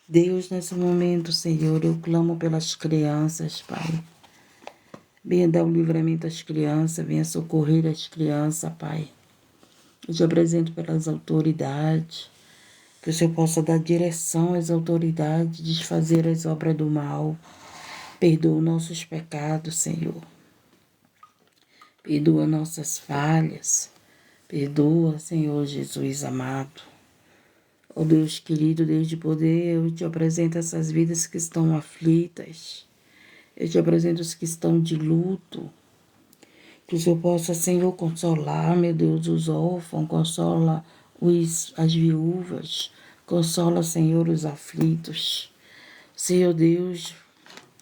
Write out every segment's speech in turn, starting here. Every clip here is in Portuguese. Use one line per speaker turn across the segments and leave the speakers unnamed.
Deus, nesse momento, Senhor, eu clamo pelas crianças, Pai. Venha dar o livramento às crianças, venha socorrer as crianças, Pai. Eu te apresento pelas autoridades, que o Senhor possa dar direção às autoridades, desfazer as obras do mal. Perdoa nossos pecados, Senhor. Perdoa nossas falhas. Perdoa, Senhor Jesus amado. Ó Deus querido, Deus de poder, eu te apresento essas vidas que estão aflitas. Eu te apresento os que estão de luto. Que o Senhor possa, Senhor, consolar, meu Deus, os órfãos, consola as viúvas, consola, Senhor, os aflitos. Senhor Deus,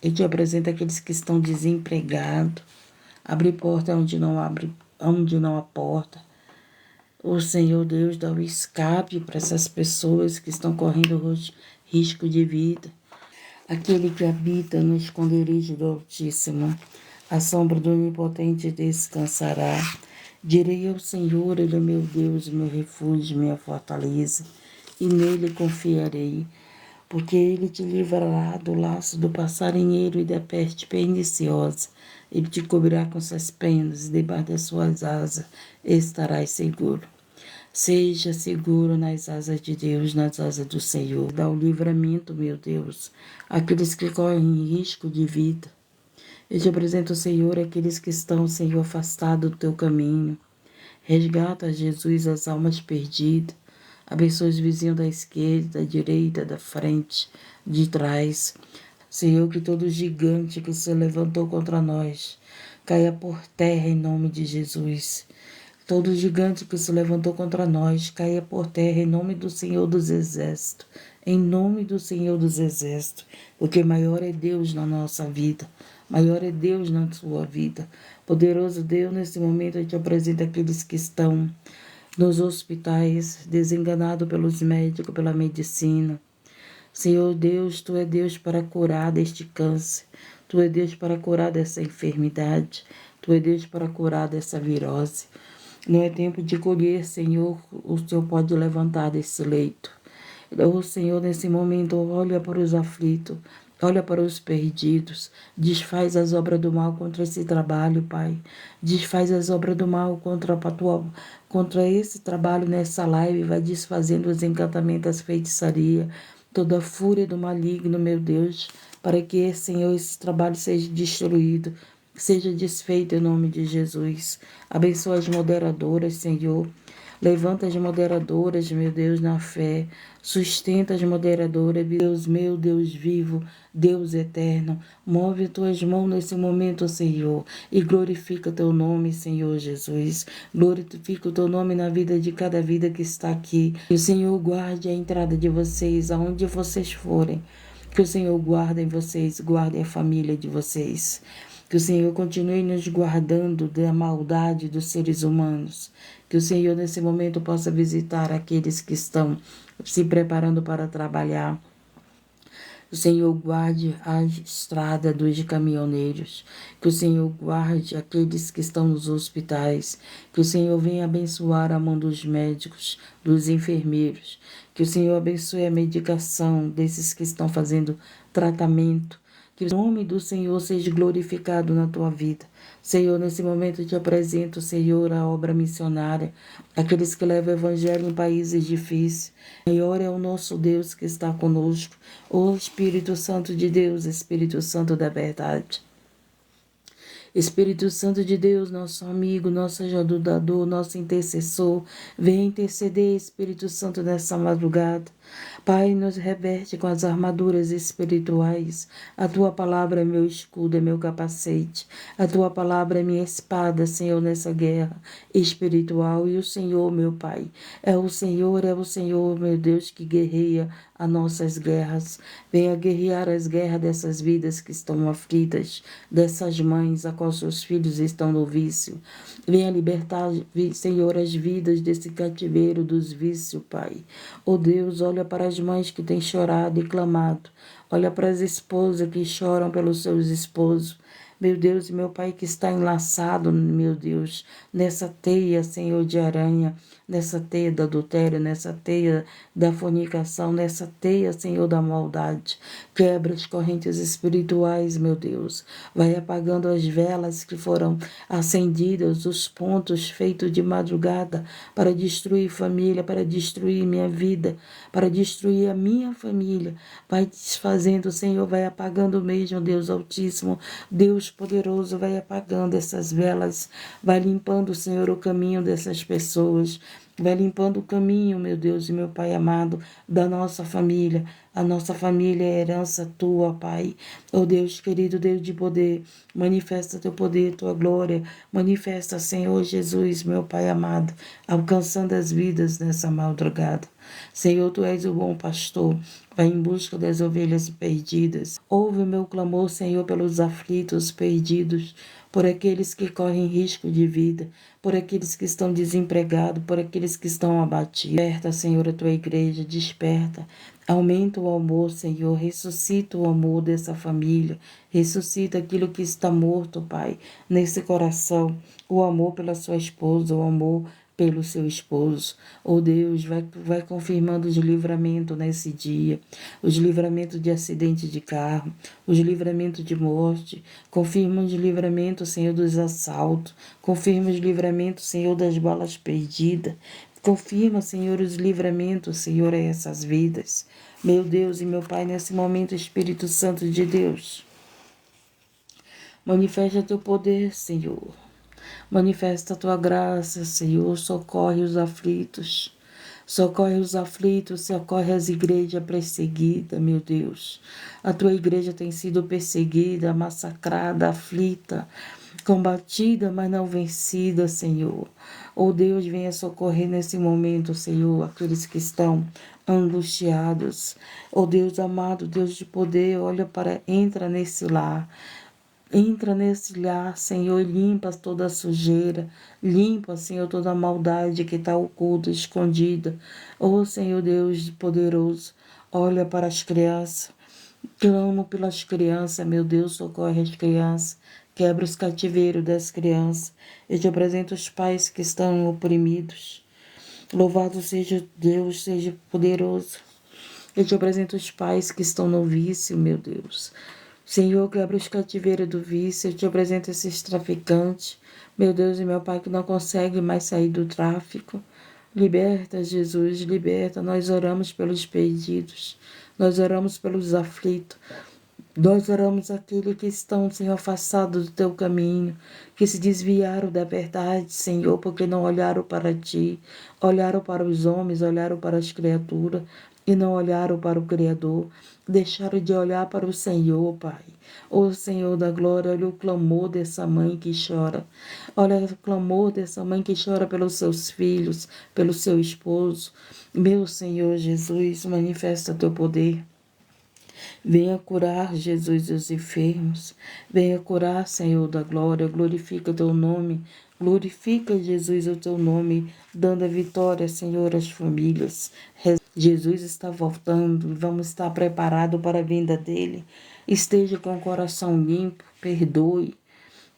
eu te apresento aqueles que estão desempregados. Abre porta onde não há porta. O Senhor Deus dá o escape para essas pessoas que estão correndo risco de vida. Aquele que habita no esconderijo do Altíssimo, a sombra do Onipotente descansará. Direi ao Senhor, Ele é meu Deus, meu refúgio, minha fortaleza, e nele confiarei, porque Ele te livrará do laço do passarinheiro e da peste perniciosa. Ele te cobrirá com suas penas, e debaixo das suas asas estarás seguro. Seja seguro nas asas de Deus, nas asas do Senhor. Dá o livramento, meu Deus, àqueles que correm risco de vida. Eu te apresento, Senhor, aqueles que estão, Senhor, afastados do teu caminho. Resgata, Jesus, as almas perdidas. Abençoa os vizinhos da esquerda, da direita, da frente, de trás. Senhor, que todo gigante que se levantou contra nós caia por terra em nome de Jesus. Todo gigante que se levantou contra nós caia por terra em nome do Senhor dos Exércitos. Em nome do Senhor dos Exércitos. Porque maior é Deus na nossa vida. Maior é Deus na sua vida. Poderoso Deus, nesse momento eu te apresento aqueles que estão nos hospitais, desenganados pelos médicos, pela medicina. Senhor Deus, Tu é Deus para curar deste câncer. Tu é Deus para curar dessa enfermidade. Tu é Deus para curar dessa virose. Não é tempo de colher, Senhor, o Senhor pode levantar desse leito. O Senhor, nesse momento, olha para os aflitos, olha para os perdidos, desfaz as obras do mal contra esse trabalho, Pai. Desfaz as obras do mal contra esse trabalho nessa live, vai desfazendo os encantamentos, as feitiçarias, toda a fúria do maligno, meu Deus, para que, Senhor, esse trabalho seja destruído, seja desfeito em nome de Jesus. Abençoa as moderadoras, Senhor. Levanta as moderadoras, meu Deus, na fé. Sustenta as moderadoras, Deus meu, Deus vivo, Deus eterno. Move as tuas mãos nesse momento, Senhor, e glorifica teu nome, Senhor Jesus. Glorifica o teu nome na vida de cada vida que está aqui. Que o Senhor guarde a entrada de vocês, aonde vocês forem. Que o Senhor guarde vocês, guarde a família de vocês. Que o Senhor continue nos guardando da maldade dos seres humanos. Que o Senhor, nesse momento, possa visitar aqueles que estão se preparando para trabalhar. Que o Senhor guarde a estrada dos caminhoneiros. Que o Senhor guarde aqueles que estão nos hospitais. Que o Senhor venha abençoar a mão dos médicos, dos enfermeiros. Que o Senhor abençoe a medicação desses que estão fazendo tratamento. Que o nome do Senhor seja glorificado na tua vida. Senhor, nesse momento eu te apresento, Senhor, a obra missionária, aqueles que levam o evangelho em países difíceis. Maior é o nosso Deus que está conosco, o Espírito Santo de Deus, Espírito Santo da verdade. Espírito Santo de Deus, nosso amigo, nosso ajudador, nosso intercessor, vem interceder, Espírito Santo, nessa madrugada. Pai, nos reverte com as armaduras espirituais. A Tua palavra é meu escudo, é meu capacete. A Tua palavra é minha espada, Senhor, nessa guerra espiritual. E o Senhor, meu Pai, é o Senhor, meu Deus, que guerreia as nossas guerras. Venha guerrear as guerras dessas vidas que estão aflitas, dessas mães a qual seus filhos estão no vício. Venha libertar, Senhor, as vidas desse cativeiro dos vícios, Pai. Oh Deus, olha para as mães que têm chorado e clamado. Olha para as esposas que choram pelos seus esposos. meu Deus e meu Pai, que está enlaçado, meu Deus, nessa teia, Senhor, de aranha, nessa teia do adultério, nessa teia da fornicação, nessa teia, Senhor, da maldade. Quebra as correntes espirituais, meu Deus. Vai apagando as velas que foram acendidas, os pontos feitos de madrugada para destruir família, para destruir minha vida, para destruir a minha família. Vai desfazendo, Senhor, vai apagando mesmo, Deus Altíssimo, Deus poderoso, vai apagando essas velas, vai limpando, Senhor, o caminho dessas pessoas. Vai limpando o caminho, meu Deus e meu Pai amado, da nossa família. A nossa família é herança tua, Pai. Oh Deus querido, Deus de poder, manifesta teu poder, tua glória. Manifesta, Senhor Jesus, meu Pai amado, alcançando as vidas nessa madrugada. Senhor, tu és o bom pastor. Vai em busca das ovelhas perdidas. Ouve o meu clamor, Senhor, pelos aflitos, perdidos, por aqueles que correm risco de vida, por aqueles que estão desempregados, por aqueles que estão abatidos. Desperta, Senhor, a tua igreja, desperta. Aumenta o amor, Senhor, ressuscita o amor dessa família, ressuscita aquilo que está morto, Pai, nesse coração, o amor pela sua esposa, o amor pelo seu esposo. Oh Deus, vai confirmando os livramentos nesse dia, os livramentos de acidente de carro, os livramentos de morte, confirma os livramentos, Senhor, dos assaltos, confirma os livramentos, Senhor, das balas perdidas, confirma, Senhor, os livramentos, Senhor, a essas vidas. Meu Deus e meu Pai, nesse momento, Espírito Santo de Deus, manifesta teu poder, Senhor. Manifesta a tua graça, Senhor, socorre os aflitos. Socorre os aflitos, socorre as igrejas perseguidas, meu Deus. A tua igreja tem sido perseguida, massacrada, aflita, combatida, mas não vencida, Senhor. Oh Deus, venha socorrer nesse momento, Senhor, aqueles que estão angustiados. Oh Deus amado, Deus de poder, entra nesse lar. Entra nesse lar, Senhor, e limpa toda a sujeira, limpa, Senhor, toda a maldade que está oculta, escondida. Oh, Senhor Deus poderoso, olha para as crianças, clamo pelas crianças, meu Deus, socorre as crianças, quebra os cativeiros das crianças. Eu te apresento os pais que estão oprimidos. Louvado seja Deus, seja poderoso. Eu te apresento os pais que estão no vício, meu Deus. Senhor, quebra os cativeiros do vício. Eu te apresento esses traficantes, meu Deus e meu Pai, que não conseguem mais sair do tráfico. Liberta, Jesus, liberta. Nós oramos pelos perdidos, nós oramos pelos aflitos, nós oramos aqueles que estão, Senhor, afastados do teu caminho, que se desviaram da verdade, Senhor, porque não olharam para ti, olharam para os homens, olharam para as criaturas e não olharam para o Criador, deixaram de olhar para o Senhor, Pai. Ô Senhor da glória, olha o clamor dessa mãe que chora, olha o clamor dessa mãe que chora pelos seus filhos, pelo seu esposo. Meu Senhor Jesus, manifesta teu poder. Venha curar, Jesus, os enfermos. Venha curar, Senhor da glória. Glorifica o teu nome. Glorifica, Jesus, o teu nome, dando a vitória, Senhor, às famílias. Jesus está voltando. Vamos estar preparados para a vinda dele. Esteja com o coração limpo. Perdoe.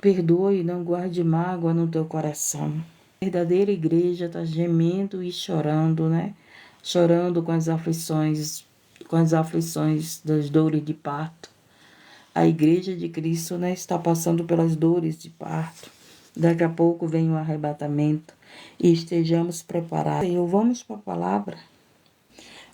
Perdoe, não guarde mágoa no teu coração. A verdadeira igreja está gemendo e chorando, né? Chorando com as aflições das dores de parto. A igreja de Cristo, né, está passando pelas dores de parto. Daqui a pouco vem o arrebatamento e estejamos preparados. Senhor, vamos para a palavra.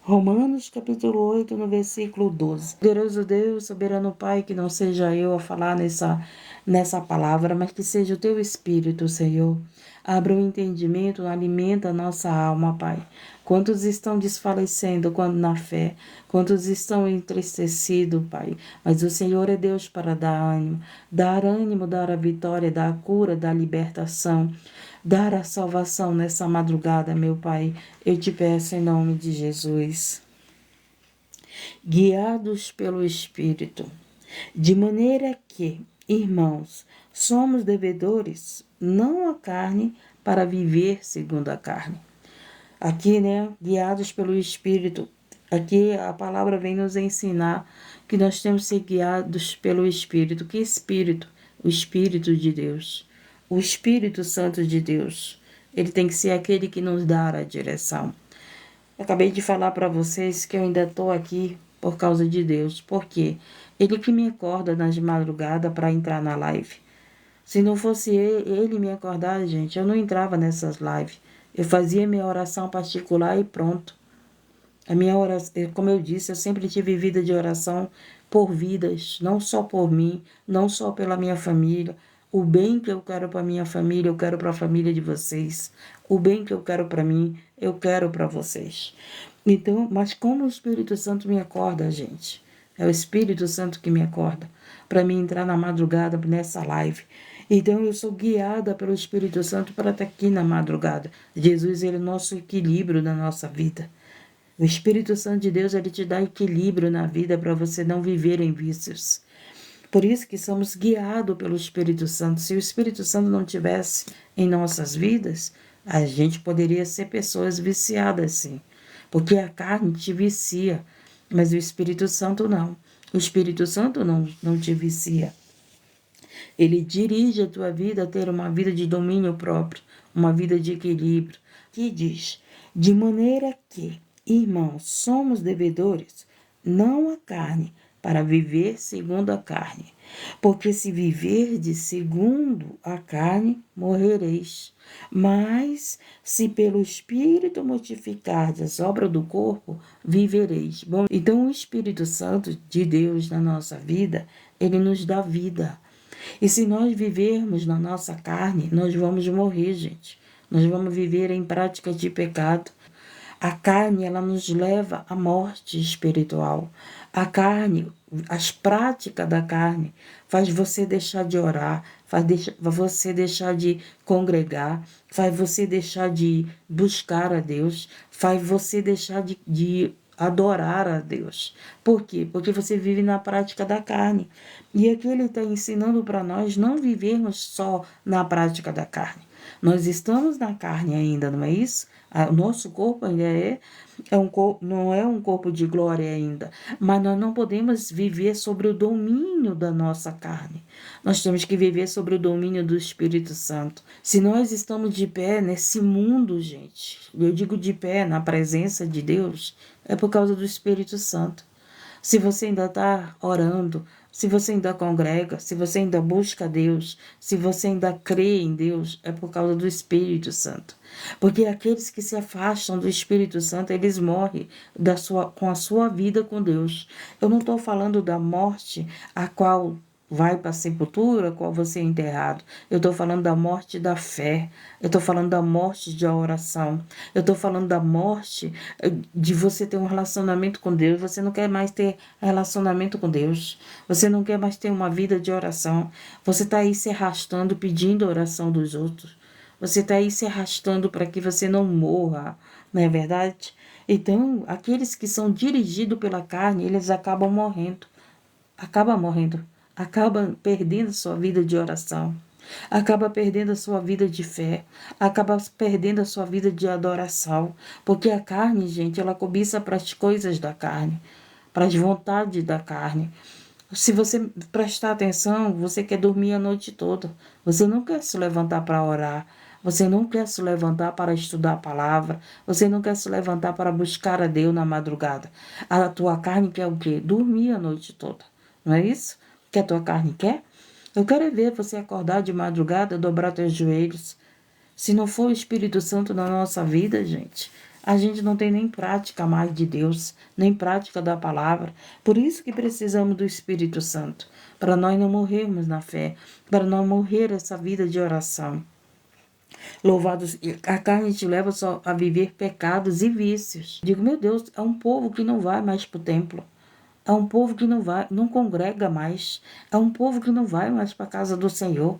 Romanos capítulo 8, no versículo 12. Poderoso Deus, soberano Pai, que não seja eu a falar nessa palavra, mas que seja o teu Espírito, Senhor. Abra o entendimento, alimenta a nossa alma, Pai. Quantos estão desfalecendo quando na fé? Quantos estão entristecidos, Pai? Mas o Senhor é Deus para dar ânimo, dar a vitória, dar a cura, dar a libertação, dar a salvação nessa madrugada, meu Pai. Eu te peço em nome de Jesus. Guiados pelo Espírito, de maneira que, irmãos, somos devedores, não a carne, para viver segundo a carne. Aqui, né, guiados pelo Espírito, aqui a palavra vem nos ensinar que nós temos que ser guiados pelo Espírito. Que Espírito? o Espírito de Deus, o Espírito Santo de Deus. Ele tem que ser aquele que nos dá a direção. Eu acabei de falar para vocês que eu ainda estou aqui por causa de Deus. Por quê? Ele que me acorda nas madrugadas para entrar na live. Se não fosse ele me acordar, gente, eu não entrava nessas lives. Eu fazia minha oração particular e pronto. A minha oração, como eu disse, eu sempre tive vida de oração por vidas, não só por mim, não só pela minha família. O bem que eu quero para minha família, eu quero para a família de vocês. O bem que eu quero para mim, eu quero para vocês. Então, mas como o Espírito Santo me acorda, gente? É o Espírito Santo que me acorda para mim entrar na madrugada nessa live. Então, eu sou guiada pelo Espírito Santo para estar aqui na madrugada. Jesus, ele é o nosso equilíbrio na nossa vida. O Espírito Santo de Deus, ele te dá equilíbrio na vida para você não viver em vícios. Por isso que somos guiados pelo Espírito Santo. Se o Espírito Santo não tivesse em nossas vidas, a gente poderia ser pessoas viciadas, sim. Porque a carne te vicia, mas o Espírito Santo não. O Espírito Santo não te vicia. Ele dirige a tua vida a ter uma vida de domínio próprio, uma vida de equilíbrio. Que diz, de maneira que, irmãos, somos devedores, não a carne, para viver segundo a carne. Porque se viverdes segundo a carne, morrereis. Mas, se pelo Espírito mortificardes as obras do corpo, vivereis. Bom, então o Espírito Santo de Deus na nossa vida, ele nos dá vida. E se nós vivermos na nossa carne, nós vamos morrer, gente. Nós vamos viver em prática de pecado. A carne, ela nos leva à morte espiritual. A carne, as práticas da carne, faz você deixar de orar, faz você deixar de congregar, faz você deixar de buscar a Deus, faz você deixar de adorar a Deus. Por quê? Porque você vive na prática da carne. E aqui ele está ensinando para nós não vivermos só na prática da carne. Nós estamos na carne ainda, não é isso? O nosso corpo ainda não é um corpo de glória ainda, mas nós não podemos viver sobre o domínio da nossa carne. Nós temos que viver sobre o domínio do Espírito Santo. Se nós estamos de pé nesse mundo, gente, eu digo de pé na presença de Deus, é por causa do Espírito Santo. Se você ainda está orando, se você ainda congrega, se você ainda busca Deus, se você ainda crê em Deus, é por causa do Espírito Santo. Porque aqueles que se afastam do Espírito Santo, eles morrem com a sua vida com Deus. Eu não estou falando da morte a qual vai para a sepultura, qual você é enterrado. Eu estou falando da morte da fé. Eu estou falando da morte da oração. Eu estou falando da morte de você ter um relacionamento com Deus. Você não quer mais ter relacionamento com Deus. Você não quer mais ter uma vida de oração. Você está aí se arrastando, pedindo a oração dos outros. Você está aí se arrastando para que você não morra, não é verdade? Então, aqueles que são dirigidos pela carne, eles acabam morrendo. Acaba perdendo sua vida de oração, acaba perdendo a sua vida de fé, acaba perdendo a sua vida de adoração, porque a carne, gente, ela cobiça para as coisas da carne, para as vontades da carne. Se você prestar atenção, você quer dormir a noite toda, você não quer se levantar para orar, você não quer se levantar para estudar a palavra, você não quer se levantar para buscar a Deus na madrugada. A tua carne quer o quê? Dormir a noite toda, não é isso? Que a tua carne quer? Eu quero é ver você acordar de madrugada, dobrar teus joelhos. Se não for o Espírito Santo na nossa vida, gente, a gente não tem nem prática mais de Deus, nem prática da palavra. Por isso que precisamos do Espírito Santo, para nós não morrermos na fé, para não morrer essa vida de oração. Louvados, a carne te leva só a viver pecados e vícios. Digo, meu Deus, é um povo que não vai mais para o templo. É um povo que não congrega mais. É um povo que não vai mais para a casa do Senhor.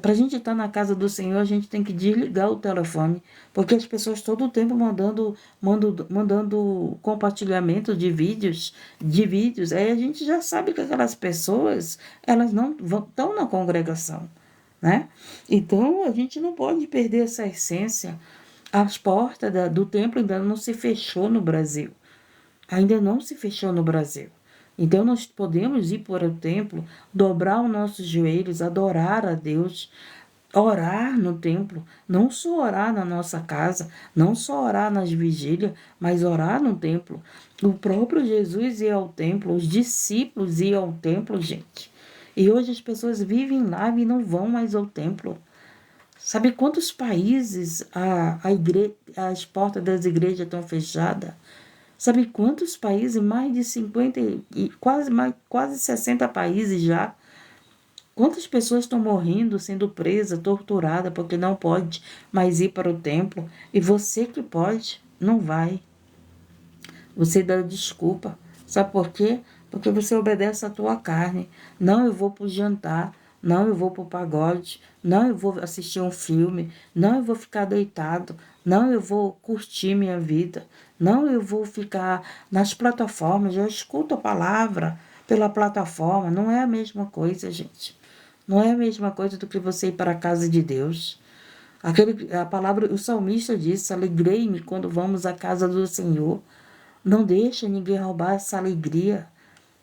Para a gente estar na casa do Senhor, a gente tem que desligar o telefone, porque as pessoas todo o tempo mandando compartilhamento de vídeos. Aí a gente já sabe que aquelas pessoas, elas não estão na congregação, né? Então, a gente não pode perder essa essência. As portas do templo ainda não se fechou no Brasil. Ainda não se fechou no Brasil. Então nós podemos ir para o templo, dobrar os nossos joelhos, adorar a Deus, orar no templo, não só orar na nossa casa, não só orar nas vigílias, mas orar no templo. O próprio Jesus ia ao templo, os discípulos iam ao templo, gente. E hoje as pessoas vivem lá e não vão mais ao templo. Sabe quantos países as portas das igrejas estão fechadas? Sabe quantos países? Mais de 50, e quase 60 países já. Quantas pessoas estão morrendo, sendo presas, torturadas, porque não pode mais ir para o templo? E você que pode, não vai. Você dá desculpa. Sabe por quê? Porque você obedece à tua carne. Não, eu vou para o jantar. Não, eu vou para o pagode. Não, eu vou assistir um filme. Não, eu vou ficar deitado. Não, eu vou curtir minha vida. Não, eu vou ficar nas plataformas. Eu escuto a palavra pela plataforma. Não é a mesma coisa, gente. Não é a mesma coisa do que você ir para a casa de Deus. A palavra, o salmista disse: alegrei-me quando vamos à casa do Senhor. Não deixa ninguém roubar essa alegria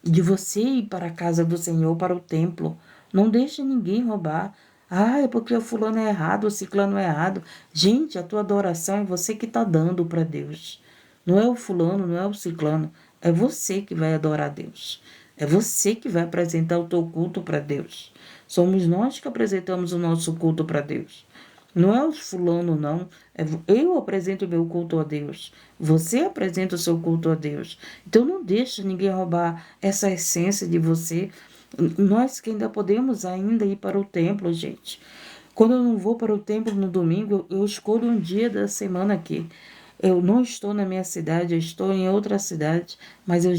de você ir para a casa do Senhor, para o templo. Não deixa ninguém roubar. Ah, é porque o fulano é errado, o ciclano é errado. Gente, a tua adoração é você que está dando para Deus. Não é o fulano, não é o ciclano. É você que vai adorar a Deus. É você que vai apresentar o teu culto para Deus. Somos nós que apresentamos o nosso culto para Deus. Não é o fulano, não. Eu apresento o meu culto a Deus. Você apresenta o seu culto a Deus. Então não deixa ninguém roubar essa essência de você. Nós que ainda podemos ainda ir para o templo, gente. Quando eu não vou para o templo no domingo, eu escolho um dia da semana aqui. Eu não estou na minha cidade, eu estou em outra cidade, mas eu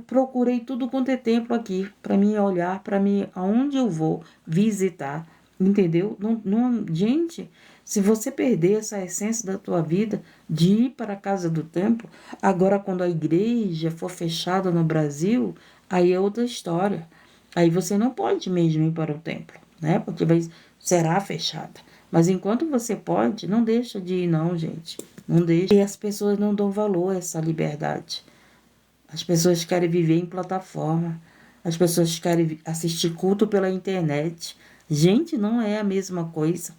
procurei tudo quanto é templo aqui, para mim olhar, para mim aonde eu vou visitar, entendeu? Gente, se você perder essa essência da tua vida de ir para a casa do templo, agora quando a igreja for fechada no Brasil, aí é outra história. Aí você não pode mesmo ir para o templo, né? Porque será fechada. Mas enquanto você pode, não deixa de ir não, gente. Não deixa. E as pessoas não dão valor a essa liberdade. As pessoas querem viver em plataforma. As pessoas querem assistir culto pela internet. Gente, não é a mesma coisa.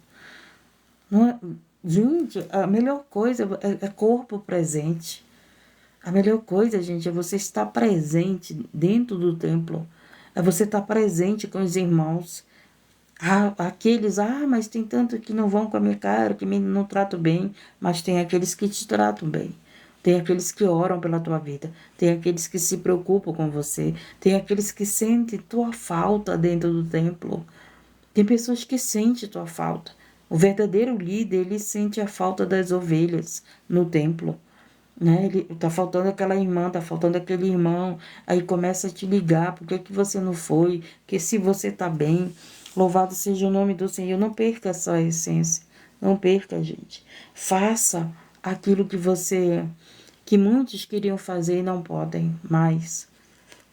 Não é... Gente, a melhor coisa é corpo presente. A melhor coisa, gente, é você estar presente dentro do templo. É você estar presente com os irmãos. Mas tem tanto que não vão com a minha cara, que me não tratam bem, mas tem aqueles que te tratam bem. Tem aqueles que oram pela tua vida, tem aqueles que se preocupam com você, tem aqueles que sentem tua falta dentro do templo. Tem pessoas que sentem tua falta. O verdadeiro líder, ele sente a falta das ovelhas no templo, né? Ele tá faltando aquela irmã, tá faltando aquele irmão, aí começa a te ligar, por que que você não foi? Que se você tá bem, louvado seja o nome do Senhor, não perca essa essência, não perca, gente. Faça aquilo que muitos queriam fazer e não podem mais.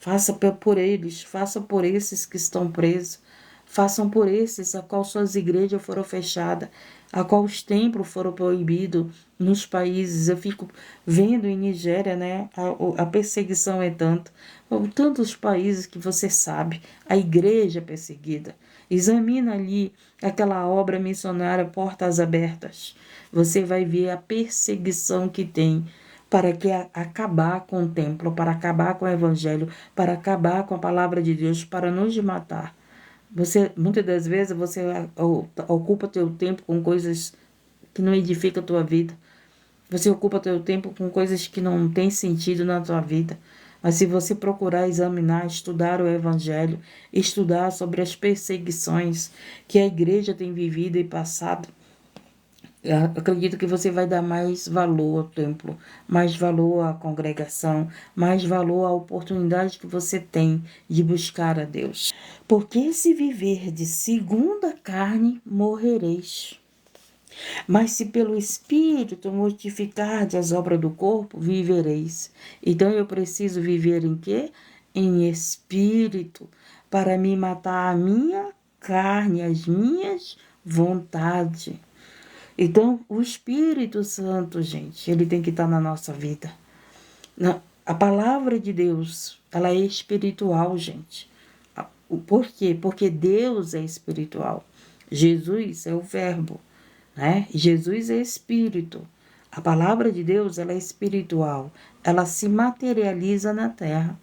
Faça por eles, faça por esses que estão presos, façam por esses a qual suas igrejas foram fechadas, a qual os templos foram proibidos nos países. Eu fico vendo em Nigéria, né, a perseguição é tantos países que você sabe, a igreja é perseguida. Examina ali aquela obra missionária Portas Abertas. Você vai ver a perseguição que tem para acabar com o templo, para acabar com o evangelho, para acabar com a palavra de Deus, para nos matar. Muitas das vezes você ocupa teu tempo com coisas que não edificam a tua vida. Você ocupa teu tempo com coisas que não têm sentido na tua vida. Mas se você procurar examinar, estudar o evangelho, estudar sobre as perseguições que a igreja tem vivido e passado, eu acredito que você vai dar mais valor ao templo, mais valor à congregação, mais valor à oportunidade que você tem de buscar a Deus. Porque se viver de segundo a carne, morrereis. Mas se pelo Espírito mortificardes as obras do corpo, vivereis. Então eu preciso viver em quê? Em espírito, para me matar a minha carne, as minhas vontades. Então, o Espírito Santo, gente, ele tem que estar na nossa vida. A palavra de Deus, ela é espiritual, gente. Por quê? Porque Deus é espiritual. Jesus é o verbo, né? Jesus é espírito. A palavra de Deus, ela é espiritual. Ela se materializa na terra.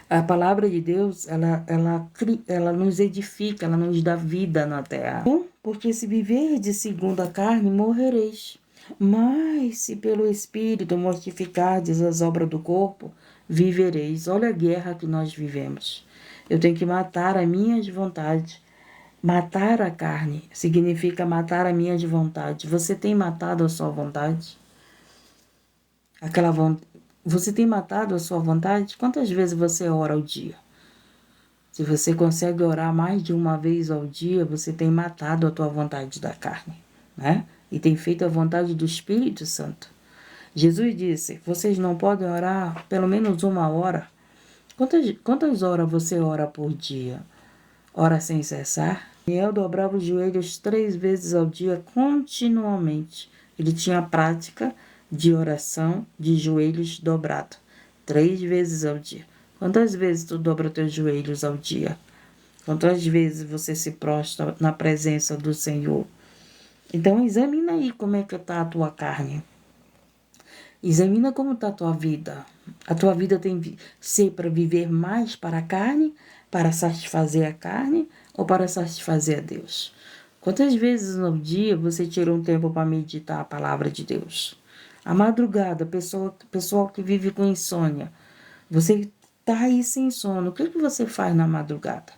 A palavra de Deus, ela nos edifica, ela nos dá vida na terra. Porque se viver de segundo a carne, morrereis. Mas se pelo Espírito mortificardes as obras do corpo, vivereis. Olha a guerra que nós vivemos. Eu tenho que matar as minhas vontades. Matar a carne significa matar a minha vontade. Você tem matado a sua vontade? Você tem matado a sua vontade? Quantas vezes você ora ao dia? Se você consegue orar mais de uma vez ao dia, você tem matado a tua vontade da carne, né? E tem feito a vontade do Espírito Santo. Jesus disse, vocês não podem orar pelo menos 1 hora. Quantas horas você ora por dia? Ora sem cessar? Daniel dobrava os joelhos 3 vezes ao dia continuamente. Ele tinha a prática de oração de joelhos dobrados 3 vezes ao dia. Quantas vezes tu dobra teus joelhos ao dia? Quantas vezes você se prostra na presença do Senhor? Então, examina aí como é que está a tua carne. Examina como está a tua vida. A tua vida tem que ser para viver mais para a carne, para satisfazer a carne ou para satisfazer a Deus? Quantas vezes no dia você tira um tempo para meditar a palavra de Deus? A madrugada, pessoal que vive com insônia, você está aí sem sono, o que você faz na madrugada?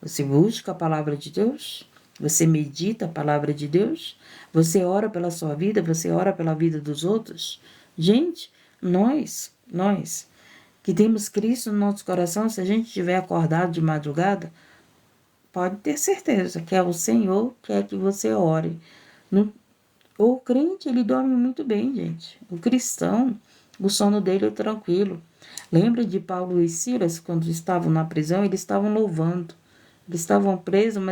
Você busca a palavra de Deus? Você medita a palavra de Deus? Você ora pela sua vida? Você ora pela vida dos outros? Gente, nós que temos Cristo no nosso coração, se a gente estiver acordado de madrugada, pode ter certeza que é o Senhor que quer que você ore. O crente, ele dorme muito bem, gente. O cristão, o sono dele é tranquilo. Lembra de Paulo e Silas, quando estavam na prisão, eles estavam louvando. Eles estavam presos,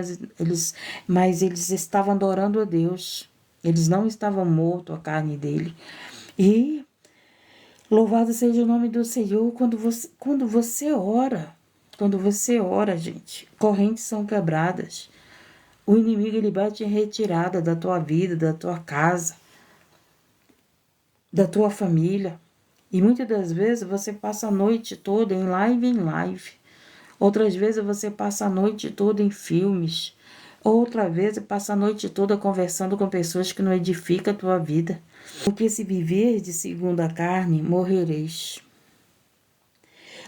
mas eles estavam adorando a Deus. Eles não estavam mortos, a carne dele. E louvado seja o nome do Senhor quando você ora, gente, correntes são quebradas. O inimigo, ele bate em retirada da tua vida, da tua casa, da tua família. E muitas das vezes você passa a noite toda em live. Outras vezes você passa a noite toda em filmes. Outra vez passa a noite toda conversando com pessoas que não edificam a tua vida. Porque se viver de segundo a carne, morrereis.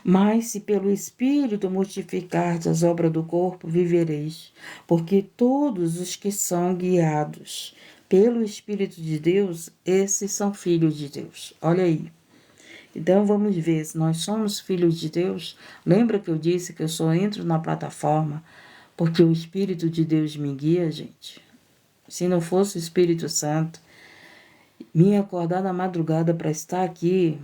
Mas se pelo Espírito mortificardes as obras do corpo, vivereis. Porque todos os que são guiados pelo Espírito de Deus, esses são filhos de Deus. Olha aí. Então vamos ver, se nós somos filhos de Deus. Lembra que eu disse que eu só entro na plataforma porque o Espírito de Deus me guia, gente? Se não fosse o Espírito Santo me acordar na madrugada para estar aqui,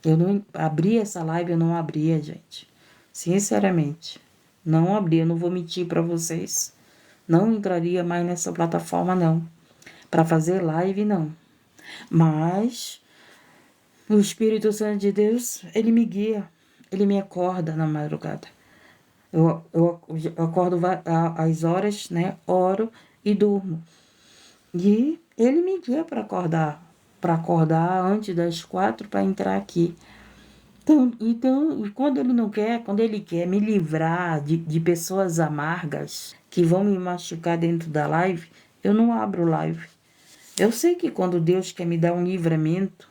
eu não abria essa live, eu não abria, gente. Sinceramente, não abria, eu não vou mentir para vocês. Não entraria mais nessa plataforma, não. Para fazer live, não. Mas o Espírito Santo de Deus, ele me guia, ele me acorda na madrugada. Eu acordo às horas, né? Oro e durmo. E ele me guia para acordar antes das 4 para entrar aqui. Então, quando ele não quer, quando ele quer me livrar de pessoas amargas que vão me machucar dentro da live, eu não abro live. Eu sei que quando Deus quer me dar um livramento,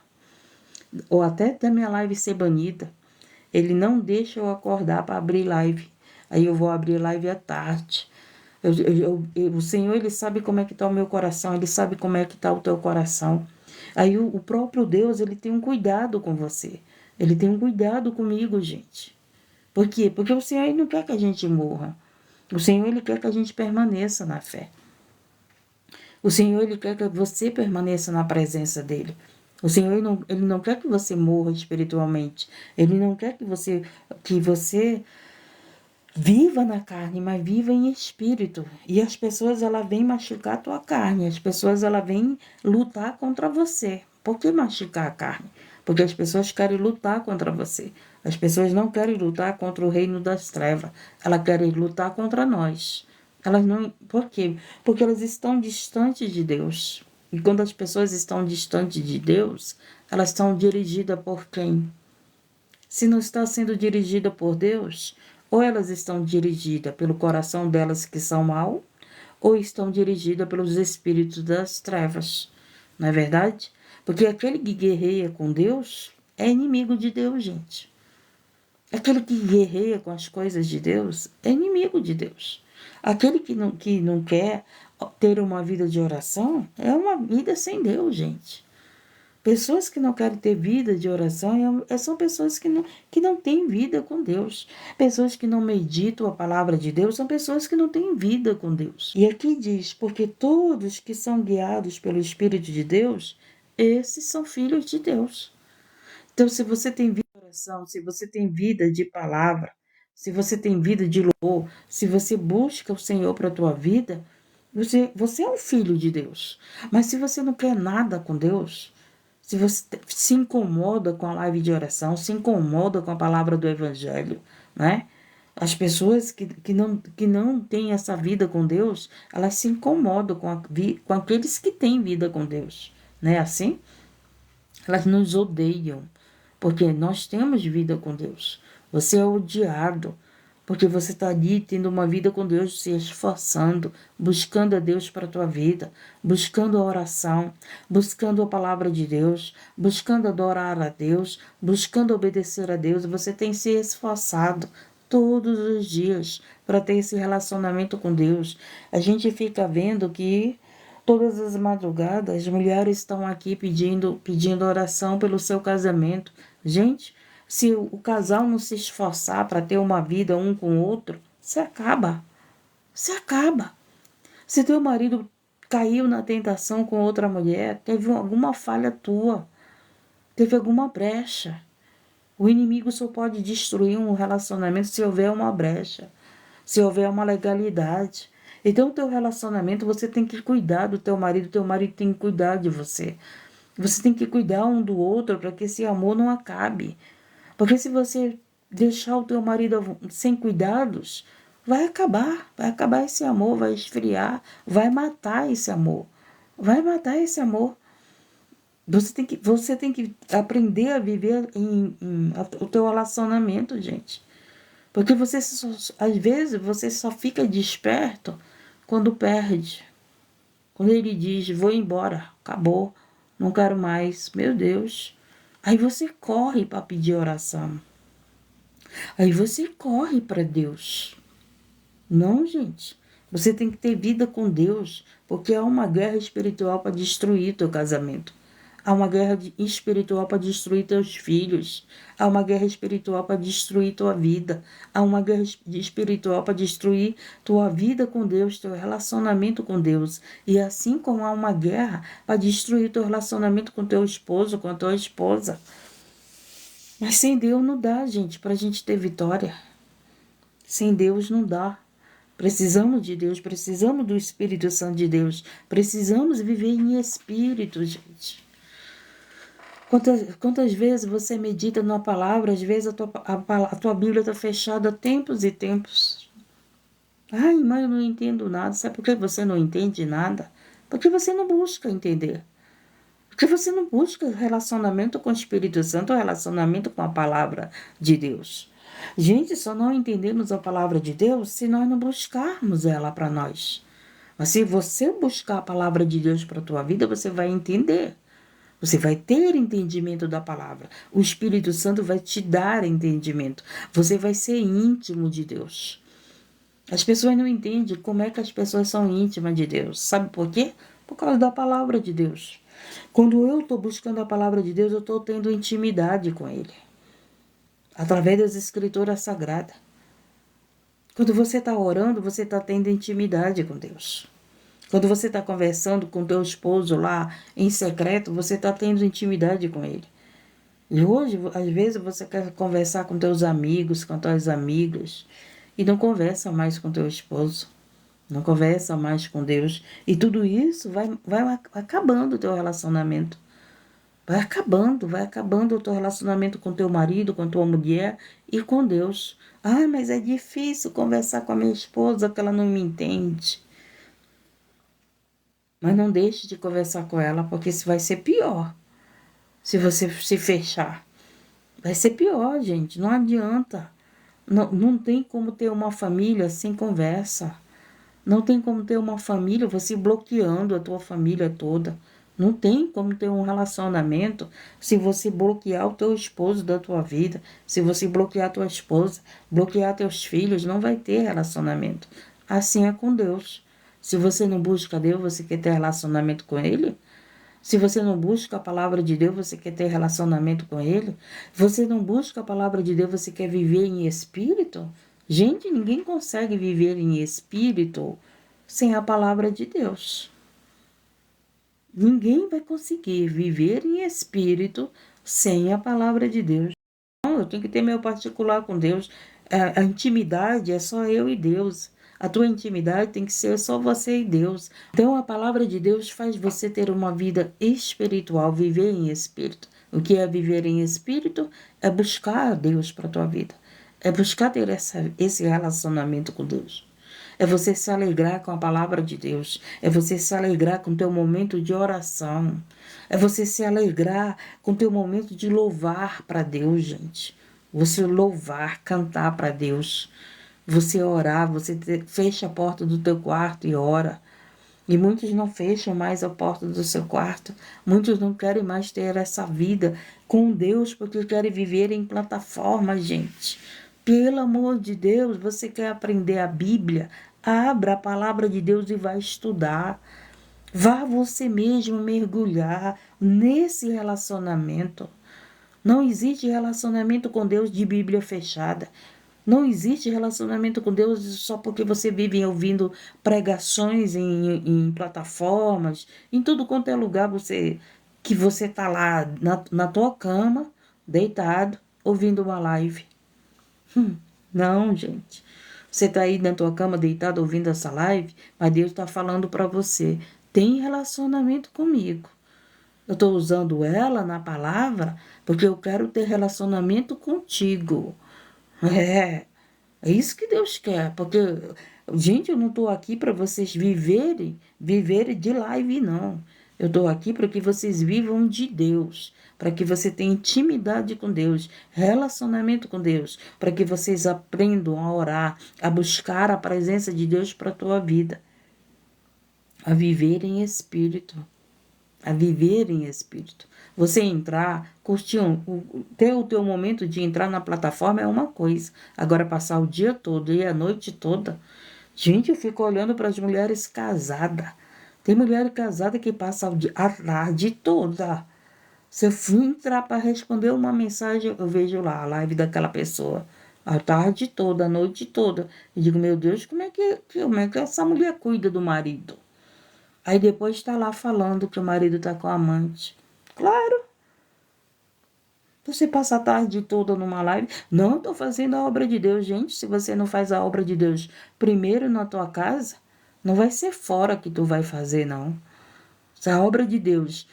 ou até da minha live ser banida, ele não deixa eu acordar para abrir live. Aí eu vou abrir live à tarde. O Senhor, ele sabe como é que está o meu coração, ele sabe como é que está o teu coração. Aí o próprio Deus, ele tem um cuidado com você. Ele tem um cuidado comigo, gente. Por quê? Porque o Senhor, ele não quer que a gente morra. O Senhor, ele quer que a gente permaneça na fé. O Senhor, ele quer que você permaneça na presença dele. O Senhor, ele não quer que você morra espiritualmente. Ele não quer que você viva na carne, mas viva em espírito. E as pessoas, elas vêm machucar a tua carne. As pessoas, elas vêm lutar contra você. Por que machucar a carne? Porque as pessoas querem lutar contra você. As pessoas não querem lutar contra o reino das trevas. Elas querem lutar contra nós. Elas não. Por quê? Porque elas estão distantes de Deus. E quando as pessoas estão distantes de Deus, elas estão dirigidas por quem? Se não está sendo dirigida por Deus, ou elas estão dirigidas pelo coração delas que são mal, ou estão dirigidas pelos espíritos das trevas. Não é verdade? Porque aquele que guerreia com Deus é inimigo de Deus, gente. Aquele que guerreia com as coisas de Deus é inimigo de Deus. Aquele que não quer ter uma vida de oração é uma vida sem Deus, gente. Pessoas que não querem ter vida de oração são pessoas que não têm vida com Deus. Pessoas que não meditam a palavra de Deus são pessoas que não têm vida com Deus. E aqui diz, porque todos que são guiados pelo Espírito de Deus, esses são filhos de Deus. Então, se você tem vida de oração, se você tem vida de palavra, se você tem vida de louvor, se você busca o Senhor para a tua vida, você é um filho de Deus. Mas se você não quer nada com Deus, se você se incomoda com a live de oração, se incomoda com a palavra do Evangelho, né? As pessoas que não têm essa vida com Deus, elas se incomodam com aqueles que têm vida com Deus, né? Assim, elas nos odeiam, porque nós temos vida com Deus. Você é odiado, porque você está ali tendo uma vida com Deus, se esforçando, buscando a Deus para a tua vida, buscando a oração, buscando a palavra de Deus, buscando adorar a Deus, buscando obedecer a Deus. Você tem se esforçado todos os dias para ter esse relacionamento com Deus. A gente fica vendo que todas as madrugadas as mulheres estão aqui pedindo oração pelo seu casamento. Gente, se o casal não se esforçar para ter uma vida um com o outro, se acaba. Se acaba. Se teu marido caiu na tentação com outra mulher, teve alguma falha tua, teve alguma brecha. O inimigo só pode destruir um relacionamento se houver uma brecha, se houver uma legalidade. Então, o teu relacionamento, você tem que cuidar do teu marido tem que cuidar de você. Você tem que cuidar um do outro para que esse amor não acabe. Porque se você deixar o teu marido sem cuidados, vai acabar esse amor, vai esfriar, vai matar esse amor. Vai matar esse amor. Você tem que aprender a viver o teu relacionamento, gente. Porque às vezes você só fica desperto quando perde. Quando ele diz, vou embora, acabou, não quero mais, meu Deus. Aí você corre para pedir oração. Aí você corre para Deus. Não, gente. Você tem que ter vida com Deus, porque há uma guerra espiritual para destruir teu casamento. Há uma guerra espiritual para destruir teus filhos. Há uma guerra espiritual para destruir tua vida. Há uma guerra espiritual para destruir tua vida com Deus, teu relacionamento com Deus. E assim como há uma guerra para destruir teu relacionamento com teu esposo, com a tua esposa. Mas sem Deus não dá, gente, para a gente ter vitória. Sem Deus não dá. Precisamos de Deus, precisamos do Espírito Santo de Deus. Precisamos viver em espírito, gente. Quantas vezes você medita na palavra, às vezes a tua Bíblia está fechada há tempos e tempos. Ai, mãe, eu não entendo nada. Sabe por que você não entende nada? Porque você não busca entender. Porque você não busca relacionamento com o Espírito Santo, relacionamento com a palavra de Deus. Gente, só não entendemos a palavra de Deus se nós não buscarmos ela para nós. Mas se você buscar a palavra de Deus para a tua vida, você vai entender. Você vai ter entendimento da palavra. O Espírito Santo vai te dar entendimento. Você vai ser íntimo de Deus. As pessoas não entendem como é que as pessoas são íntimas de Deus. Sabe por quê? Por causa da palavra de Deus. Quando eu estou buscando a palavra de Deus, eu estou tendo intimidade com Ele. Através das Escrituras Sagradas. Quando você está orando, você está tendo intimidade com Deus. Quando você está conversando com teu esposo lá em secreto, você está tendo intimidade com ele. E hoje, às vezes, você quer conversar com teus amigos, com tuas amigas, e não conversa mais com teu esposo, não conversa mais com Deus. E tudo isso vai acabando o teu relacionamento. vai acabando o teu relacionamento com teu marido, com tua mulher e com Deus. Ah, mas é difícil conversar com a minha esposa, que ela não me entende. Mas não deixe de conversar com ela, porque isso vai ser pior. Se você se fechar, vai ser pior, gente. Não adianta. Não tem como ter uma família sem conversa. Não tem como ter uma família você bloqueando a tua família toda. Não tem como ter um relacionamento se você bloquear o teu esposo da tua vida. Se você bloquear a tua esposa, bloquear teus filhos, não vai ter relacionamento. Assim é com Deus. Se você não busca Deus, você quer ter relacionamento com Ele? Se você não busca a palavra de Deus, você quer ter relacionamento com Ele? Você não busca a palavra de Deus, você quer viver em espírito? Gente, ninguém consegue viver em espírito sem a palavra de Deus. Ninguém vai conseguir viver em espírito sem a palavra de Deus. Não, eu tenho que ter meu particular com Deus. A intimidade é só eu e Deus. A tua intimidade tem que ser só você e Deus. Então a palavra de Deus faz você ter uma vida espiritual, viver em espírito. O que é viver em espírito? É buscar a Deus para a tua vida. É buscar ter esse relacionamento com Deus. É você se alegrar com a palavra de Deus. É você se alegrar com o teu momento de oração. É você se alegrar com o teu momento de louvar para Deus, gente. Você louvar, cantar para Deus. Você orar, você fecha a porta do teu quarto e ora. E muitos não fecham mais a porta do seu quarto. Muitos não querem mais ter essa vida com Deus porque querem viver em plataforma, gente. Pelo amor de Deus, você quer aprender a Bíblia? Abra a palavra de Deus e vá estudar. Vá você mesmo mergulhar nesse relacionamento. Não existe relacionamento com Deus de Bíblia fechada. Não existe relacionamento com Deus só porque você vive ouvindo pregações em plataformas, em tudo quanto é lugar que você está lá na tua cama, deitado, ouvindo uma live. Não, gente. Você está aí na tua cama, deitado, ouvindo essa live, mas Deus está falando para você, tem relacionamento comigo. Eu estou usando ela na palavra porque eu quero ter relacionamento contigo. É isso que Deus quer, porque, gente, eu não estou aqui para vocês viverem de live, não. Eu estou aqui para que vocês vivam de Deus, para que você tenha intimidade com Deus, relacionamento com Deus, para que vocês aprendam a orar, a buscar a presença de Deus para a tua vida, a viver em espírito. A viver em espírito. Você entrar, curtir, ter o teu momento de entrar na plataforma é uma coisa. Agora, passar o dia todo e a noite toda. Gente, eu fico olhando para as mulheres casadas. Tem mulher casada que passa a tarde toda. Se eu fui entrar para responder uma mensagem, eu vejo lá a live daquela pessoa. A tarde toda, a noite toda. E digo, meu Deus, como é que essa mulher cuida do marido? Aí depois está lá falando que o marido está com a amante. Claro. Você passa a tarde toda numa live. Não, estou fazendo a obra de Deus. Gente, se você não faz a obra de Deus primeiro na tua casa, não vai ser fora que tu vai fazer, não. Se a obra de Deus,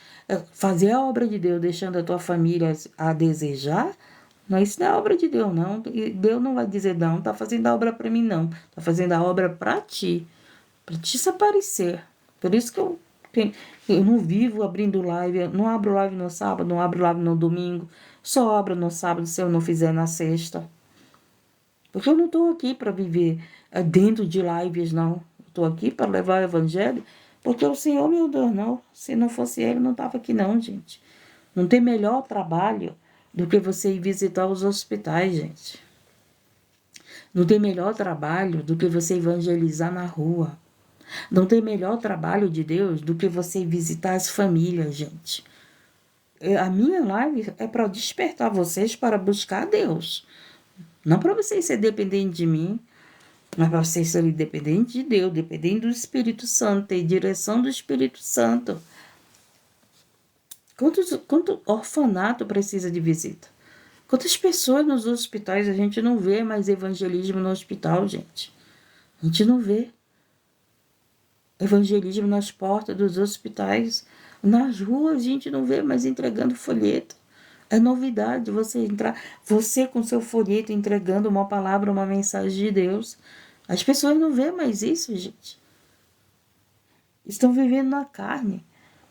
fazer a obra de Deus deixando a tua família a desejar, não, isso não é obra de Deus, não. E Deus não vai dizer, não, está fazendo a obra para mim, não. Está fazendo a obra para ti se aparecer. Por isso que eu não vivo abrindo live, eu não abro live no sábado, não abro live no domingo, só abro no sábado se eu não fizer na sexta. Porque eu não estou aqui para viver dentro de lives, não. Estou aqui para levar o evangelho, porque o Senhor, meu Deus, não. Se não fosse Ele, não estava aqui, não, gente. Não tem melhor trabalho do que você ir visitar os hospitais, gente. Não tem melhor trabalho do que você evangelizar na rua. Não tem melhor trabalho de Deus do que você visitar as famílias, gente. A minha live é para despertar vocês para buscar Deus. Não para vocês serem dependentes de mim, mas para vocês serem dependentes de Deus, dependendo do Espírito Santo, ter direção do Espírito Santo. Quanto orfanato precisa de visita? Quantas pessoas nos hospitais a gente não vê mais evangelismo no hospital, gente? A gente não vê evangelismo nas portas dos hospitais. Nas ruas a gente não vê mais entregando folheto. É novidade você entrar, você com seu folheto entregando uma palavra, uma mensagem de Deus. As pessoas não vê mais isso, gente. Estão vivendo na carne.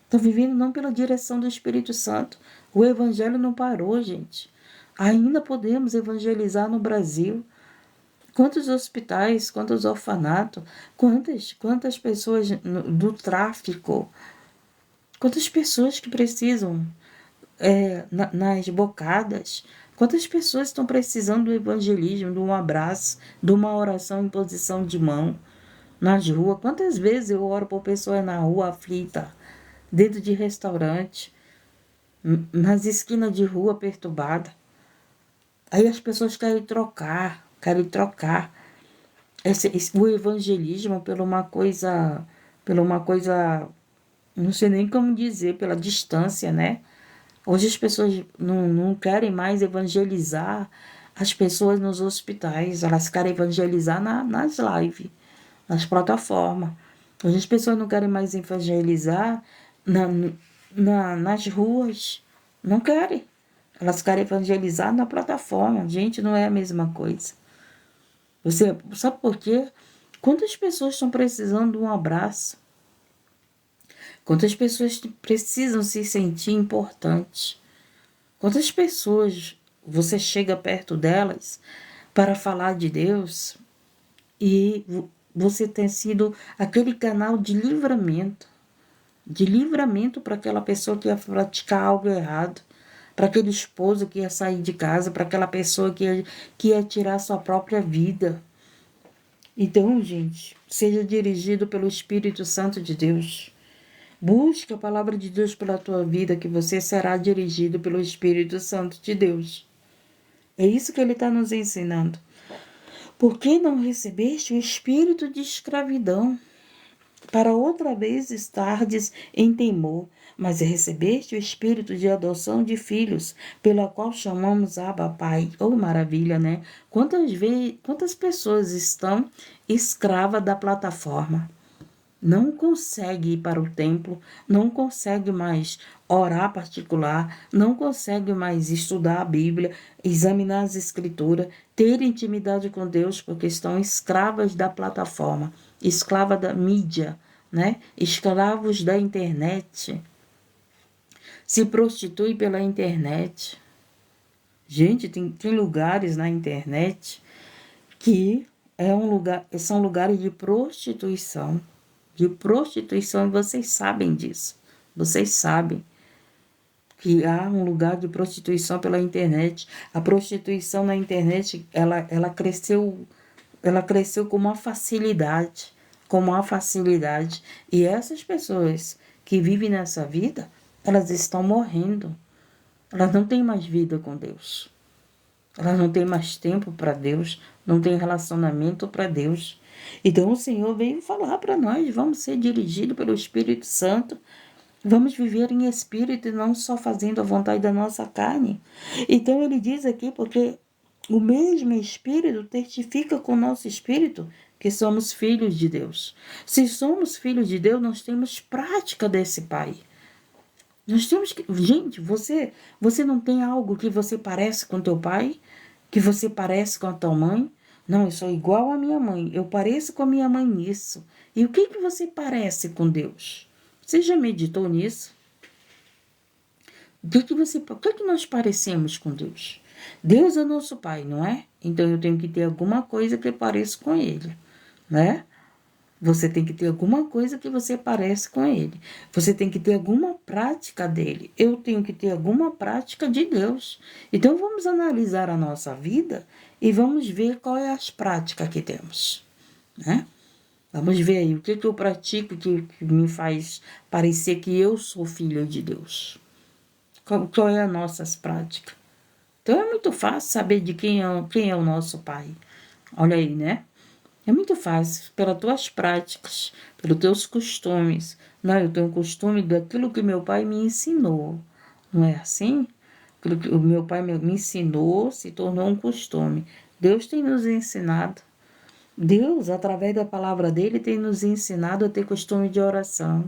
Estão vivendo não pela direção do Espírito Santo. O evangelho não parou, gente. Ainda podemos evangelizar no Brasil. Quantos hospitais, quantos orfanatos, quantas pessoas do tráfico, quantas pessoas que precisam nas bocadas, quantas pessoas estão precisando do evangelismo, de um abraço, de uma oração em posição de mão nas ruas. Quantas vezes eu oro por pessoas na rua aflita, dentro de restaurante, nas esquinas de rua perturbada. Aí as pessoas querem trocar o evangelismo pela uma coisa, não sei nem como dizer, pela distância, né? Hoje as pessoas não querem mais evangelizar as pessoas nos hospitais, elas querem evangelizar nas lives, nas plataformas. Hoje as pessoas não querem mais evangelizar nas ruas, não querem. Elas querem evangelizar na plataforma. Gente, não é a mesma coisa. Você sabe por quê? Quantas pessoas estão precisando de um abraço? Quantas pessoas precisam se sentir importantes? Quantas pessoas você chega perto delas para falar de Deus e você tem sido aquele canal de livramento para aquela pessoa que ia praticar algo errado, para aquele esposo que ia sair de casa, para aquela pessoa que ia tirar sua própria vida. Então, gente, seja dirigido pelo Espírito Santo de Deus. Busque a palavra de Deus pela tua vida, que você será dirigido pelo Espírito Santo de Deus. É isso que ele está nos ensinando. Por que não recebeste o espírito de escravidão, para outra vez estardes em temor, mas recebeste o espírito de adoção de filhos, pela qual chamamos Abba Pai. Oh, maravilha, né? Quantas pessoas estão escravas da plataforma? Não consegue ir para o templo, não consegue mais orar particular, não consegue mais estudar a Bíblia, examinar as Escrituras, ter intimidade com Deus, porque estão escravas da plataforma, escrava da mídia, né? Escravos da internet. Se prostitui pela internet. Gente, tem lugares na internet que são lugares de prostituição. E vocês sabem disso. Vocês sabem que há um lugar de prostituição pela internet. A prostituição na internet, ela cresceu com uma facilidade, E essas pessoas que vivem nessa vida, elas estão morrendo. Elas não têm mais vida com Deus. Elas não têm mais tempo para Deus, não têm relacionamento para Deus. Então o Senhor veio falar para nós, vamos ser dirigidos pelo Espírito Santo, vamos viver em espírito e não só fazendo a vontade da nossa carne. Então ele diz aqui, porque o mesmo Espírito testifica com o nosso espírito que somos filhos de Deus. Se somos filhos de Deus, nós temos prática desse Pai. Nós temos que... Gente, você não tem algo que você parece com teu pai? Que você parece com a tua mãe? Não, eu sou igual à minha mãe. Eu pareço com a minha mãe nisso. E o que você parece com Deus? Você já meditou nisso? O que nós parecemos com Deus? Deus é nosso Pai, não é? Então eu tenho que ter alguma coisa que eu pareço com Ele, né? Você tem que ter alguma coisa que você parece com Ele. Você tem que ter alguma prática dele. Eu tenho que ter alguma prática de Deus. Então vamos analisar a nossa vida e vamos ver qual é as práticas que temos, né? Vamos ver aí o que eu pratico que me faz parecer que eu sou filho de Deus. Qual é as nossas práticas? Então é muito fácil saber de quem é o nosso Pai. Olha aí, né? É muito fácil, pelas tuas práticas, pelos teus costumes. Não, eu tenho costume daquilo que meu pai me ensinou. Não é assim? Aquilo que o meu pai me ensinou se tornou um costume. Deus tem nos ensinado. Deus, através da palavra dele, tem nos ensinado a ter costume de oração.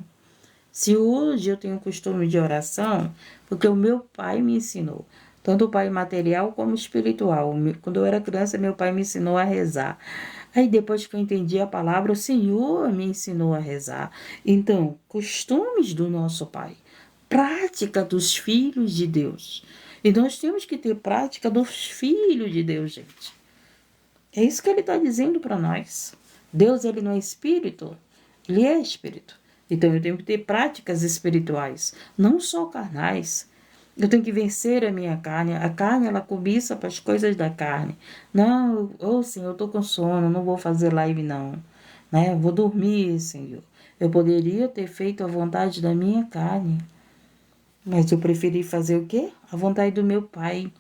Se hoje eu tenho costume de oração, porque o meu pai me ensinou, tanto o pai material como espiritual. Quando eu era criança, meu pai me ensinou a rezar. Aí depois que eu entendi a palavra, o Senhor me ensinou a rezar. Então, costumes do nosso pai, prática dos filhos de Deus. E nós temos que ter prática dos filhos de Deus, gente. É isso que ele está dizendo para nós. Deus, ele não é espírito, ele é espírito. Então eu tenho que ter práticas espirituais, não só carnais. Eu tenho que vencer a minha carne. A carne, ela cobiça para as coisas da carne. Não, Senhor, eu estou com sono, não vou fazer live não. Né? Vou dormir, Senhor. Eu poderia ter feito a vontade da minha carne, mas eu preferi fazer o quê? A vontade do meu pai.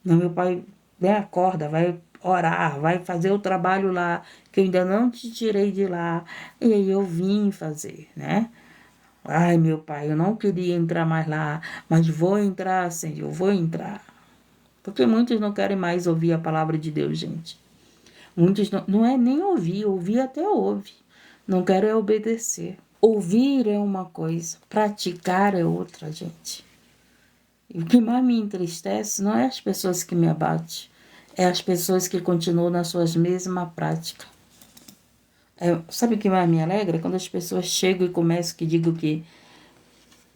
Não, meu pai, né, acorda, vai orar, vai fazer o trabalho lá, que eu ainda não te tirei de lá. E aí eu vim fazer, né? Ai, meu pai, eu não queria entrar mais lá, mas vou entrar, Senhor, vou entrar. Porque muitos não querem mais ouvir a palavra de Deus, gente. Muitos não é nem ouvir até ouve. Não querem obedecer. Ouvir é uma coisa, praticar é outra, gente. E o que mais me entristece não é as pessoas que me abatem, é as pessoas que continuam nas suas mesmas práticas. Sabe o que mais me alegra? Quando as pessoas chegam e começam que digam que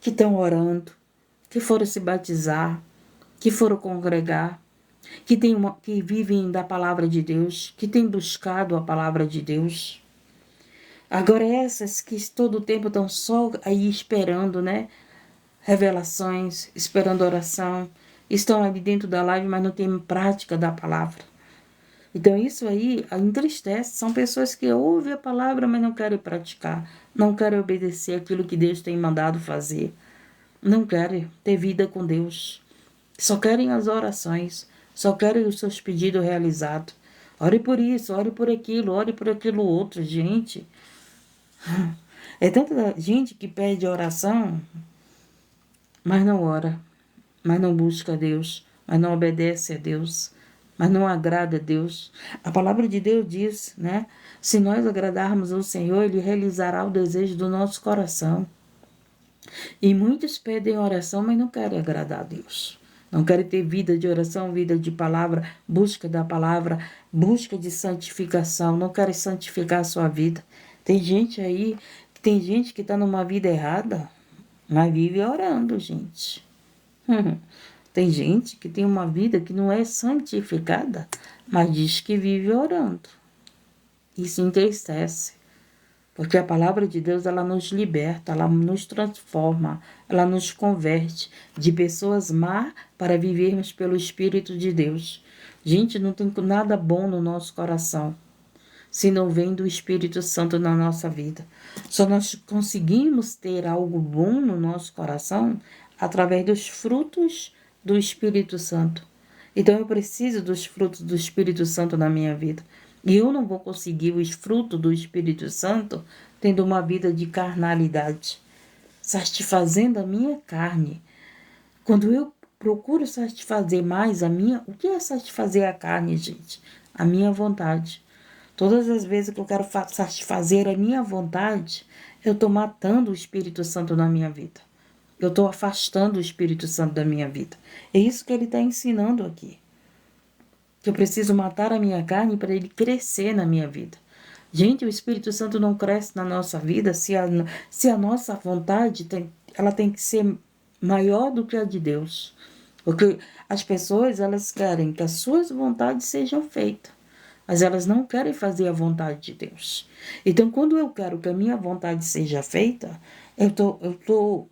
estão orando, que foram se batizar, que foram congregar, que vivem da palavra de Deus, que têm buscado a palavra de Deus. Agora essas que todo o tempo estão só aí esperando, né? Revelações, esperando oração, estão ali dentro da live, mas não têm prática da palavra. Então isso aí entristece. São pessoas que ouvem a palavra, mas não querem praticar, não querem obedecer aquilo que Deus tem mandado fazer, não querem ter vida com Deus, só querem as orações, só querem os seus pedidos realizados. Ore por isso, ore por aquilo outro, gente. É tanta gente que pede oração, mas não ora, mas não busca a Deus, mas não obedece a Deus, mas não agrada a Deus. A palavra de Deus diz, né? Se nós agradarmos ao Senhor, Ele realizará o desejo do nosso coração. E muitos pedem oração, mas não querem agradar a Deus. Não querem ter vida de oração, vida de palavra, busca da palavra, busca de santificação, não querem santificar a sua vida. Tem gente que está numa vida errada, mas vive orando, gente. Tem gente que tem uma vida que não é santificada, mas diz que vive orando. Isso entristece. Porque a palavra de Deus, ela nos liberta, ela nos transforma, ela nos converte de pessoas más para vivermos pelo Espírito de Deus. Gente, não tem nada bom no nosso coração se não vem do Espírito Santo na nossa vida. Só nós conseguimos ter algo bom no nosso coração através dos frutos do Espírito Santo. Então eu preciso dos frutos do Espírito Santo na minha vida. E eu não vou conseguir os frutos do Espírito Santo tendo uma vida de carnalidade, satisfazendo a minha carne. Quando eu procuro satisfazer mais o que é satisfazer a carne, gente? A minha vontade. Todas as vezes que eu quero satisfazer a minha vontade, eu estou matando o Espírito Santo na minha vida. Eu estou afastando o Espírito Santo da minha vida. É isso que ele está ensinando aqui. Que eu preciso matar a minha carne para ele crescer na minha vida. Gente, o Espírito Santo não cresce na nossa vida se a nossa vontade ela tem que ser maior do que a de Deus. Porque as pessoas, elas querem que as suas vontades sejam feitas, mas elas não querem fazer a vontade de Deus. Então, quando eu quero que a minha vontade seja feita, eu tô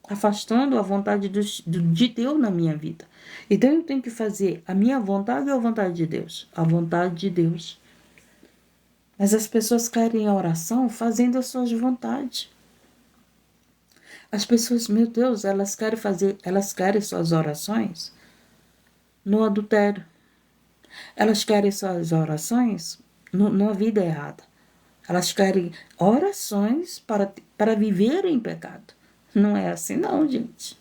afastando a vontade de Deus na minha vida. Então, eu tenho que fazer a minha vontade ou a vontade de Deus? A vontade de Deus. Mas as pessoas querem a oração fazendo as suas vontades. As pessoas, meu Deus, elas querem suas orações no adultério. Elas querem suas orações na vida errada. Elas querem orações para viver em pecado. Não é assim não, gente.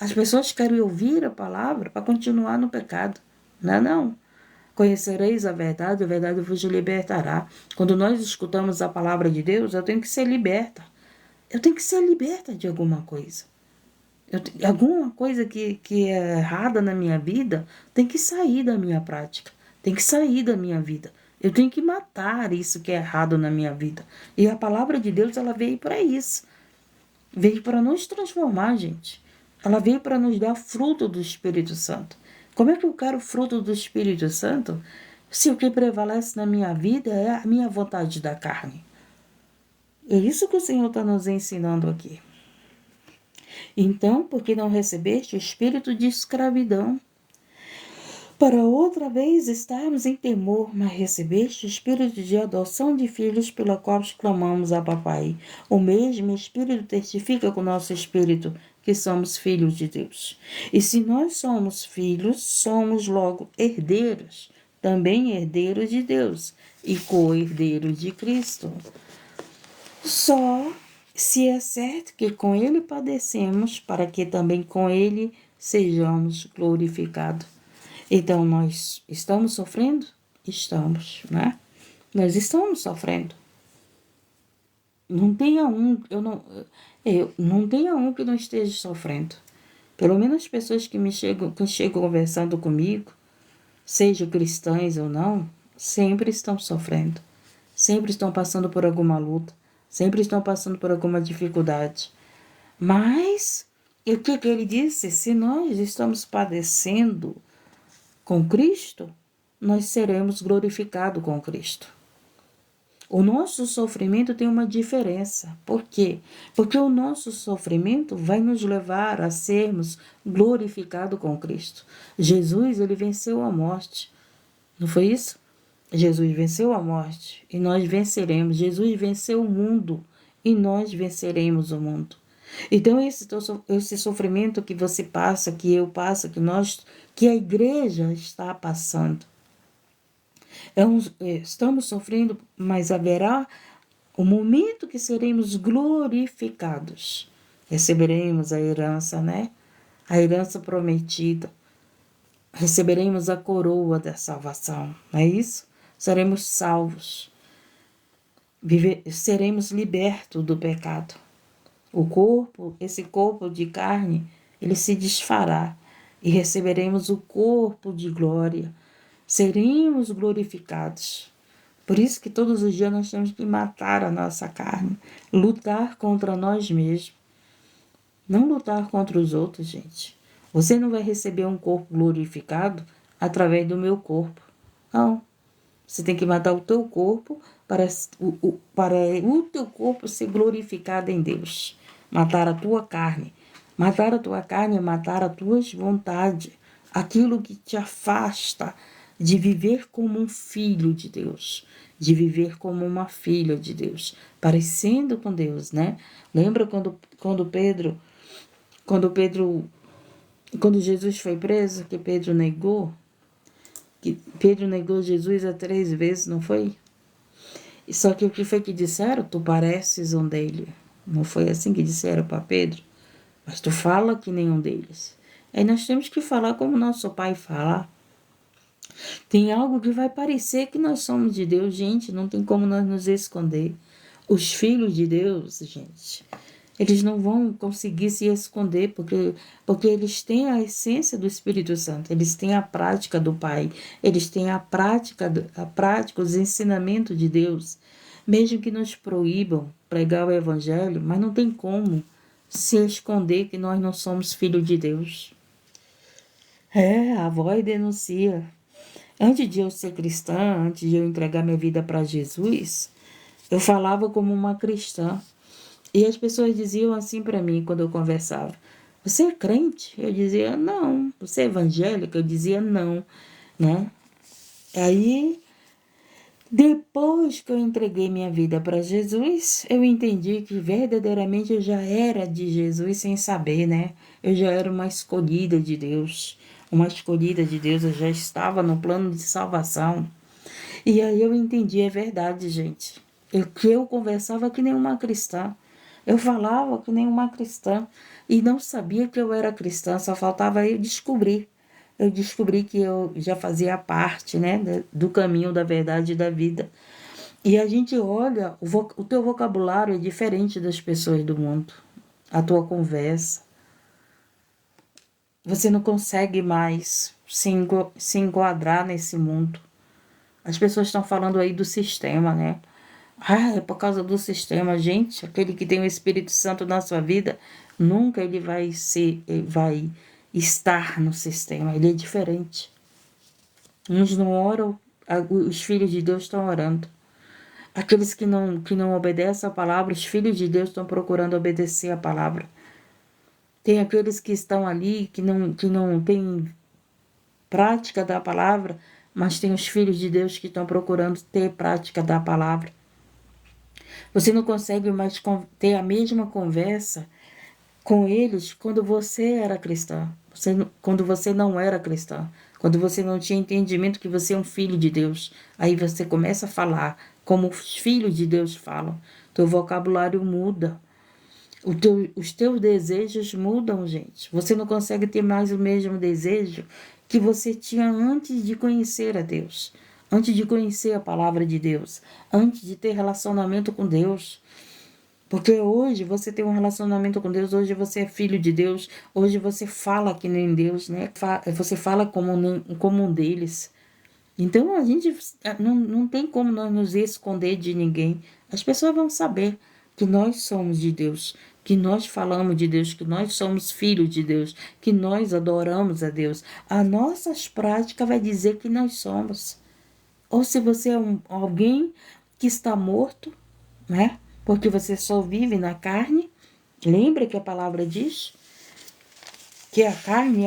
As pessoas querem ouvir a palavra para continuar no pecado. Não é não. Conhecereis a verdade vos libertará. Quando nós escutamos a palavra de Deus, eu tenho que ser liberta. Eu tenho que ser liberta de alguma coisa. Alguma coisa que é errada na minha vida tem que sair da minha prática, tem que sair da minha vida. Eu tenho que matar isso que é errado na minha vida. E a palavra de Deus, ela veio para isso. Veio para nos transformar, gente. Ela veio para nos dar fruto do Espírito Santo. Como é que eu quero fruto do Espírito Santo se o que prevalece na minha vida é a minha vontade da carne? É isso que o Senhor está nos ensinando aqui. Então, porque não recebeste o espírito de escravidão, para outra vez estarmos em temor, mas recebeste o espírito de adoção de filhos, pela qual clamamos a papai. O mesmo Espírito testifica com o nosso espírito que somos filhos de Deus. E se nós somos filhos, somos logo herdeiros, também herdeiros de Deus e co-herdeiros de Cristo. Só se é certo que com ele padecemos, para que também com ele sejamos glorificados. Então, nós estamos sofrendo? Estamos, né? Nós estamos sofrendo. Não tenha um, não tenha um que não esteja sofrendo. Pelo menos as pessoas que chegam conversando comigo, sejam cristãs ou não, sempre estão sofrendo. Sempre estão passando por alguma luta. Sempre estão passando por alguma dificuldade. Mas, o que ele disse? Se nós estamos padecendo com Cristo, nós seremos glorificados com Cristo. O nosso sofrimento tem uma diferença. Por quê? Porque o nosso sofrimento vai nos levar a sermos glorificados com Cristo. Jesus, ele venceu a morte. Não foi isso? Jesus venceu a morte e nós venceremos. Jesus venceu o mundo e nós venceremos o mundo. Então, esse sofrimento que você passa, que eu passo, que a igreja está passando, estamos sofrendo, mas haverá o momento que seremos glorificados. Receberemos a herança, né? A herança prometida. Receberemos a coroa da salvação, não é isso? Seremos salvos. Seremos libertos do pecado. Esse corpo de carne, ele se desfará e receberemos o corpo de glória. Seremos glorificados. Por isso que todos os dias nós temos que matar a nossa carne, lutar contra nós mesmos. Não lutar contra os outros, gente. Você não vai receber um corpo glorificado através do meu corpo. Não. Você tem que matar o teu corpo para o teu corpo ser glorificado em Deus. Matar a tua carne. Matar a tua carne é matar as tuas vontades. Aquilo que te afasta de viver como um filho de Deus. De viver como uma filha de Deus. Parecendo com Deus, né? Lembra quando Jesus foi preso, que Pedro negou? Que Pedro negou Jesus 3 vezes, não foi? Só que o que foi que disseram? Tu pareces um dele. Não foi assim que disseram para Pedro? Mas tu fala que nenhum deles. Aí nós temos que falar como nosso pai fala. Tem algo que vai parecer que nós somos de Deus, gente. Não tem como nós nos esconder. Os filhos de Deus, gente, eles não vão conseguir se esconder, porque eles têm a essência do Espírito Santo, eles têm a prática do Pai, eles têm a prática, os ensinamentos de Deus. Mesmo que nos proíbam pregar o Evangelho, mas não tem como se esconder que nós não somos filhos de Deus. A voz denuncia. Antes de eu ser cristã, antes de eu entregar minha vida para Jesus, eu falava como uma cristã. E as pessoas diziam assim para mim quando eu conversava: você é crente? Eu dizia não. Você é evangélica? Eu dizia não, né? Aí, depois que eu entreguei minha vida para Jesus, eu entendi que verdadeiramente eu já era de Jesus sem saber, né? Eu já era uma escolhida de Deus. Uma escolhida de Deus, eu já estava no plano de salvação. E aí eu entendi, é verdade, gente. Eu conversava que nem uma cristã. Eu falava que nem uma cristã e não sabia que eu era cristã, só faltava eu descobrir. Eu descobri que eu já fazia parte, né, do caminho da verdade e da vida. E a gente olha, o teu vocabulário é diferente das pessoas do mundo. A tua conversa. Você não consegue mais se enquadrar nesse mundo. As pessoas estão falando aí do sistema, né? Ah, é por causa do sistema. Gente, aquele que tem o Espírito Santo na sua vida, nunca ele vai estar no sistema. Ele é diferente. Uns não oram, os filhos de Deus estão orando. Aqueles que não obedecem a palavra, os filhos de Deus estão procurando obedecer a palavra. Tem aqueles que estão ali, que não têm prática da palavra, mas tem os filhos de Deus que estão procurando ter prática da palavra. Você não consegue mais ter a mesma conversa com eles quando você era cristã, quando você não era cristã, quando você não tinha entendimento que você é um filho de Deus. Aí você começa a falar como os filhos de Deus falam. Teu vocabulário muda. Os teus desejos mudam, gente. Você não consegue ter mais o mesmo desejo que você tinha antes de conhecer a Deus, antes de conhecer a palavra de Deus, antes de ter relacionamento com Deus. Porque hoje você tem um relacionamento com Deus, hoje você é filho de Deus, hoje você fala que nem Deus, né? Você fala como um deles. Então a gente não tem como nós nos esconder de ninguém. As pessoas vão saber que nós somos de Deus, que nós falamos de Deus, que nós somos filhos de Deus, que nós adoramos a Deus. As nossas práticas vai dizer que nós somos. Ou se você é alguém que está morto, né? Porque você só vive na carne. Lembra que a palavra diz que a carne,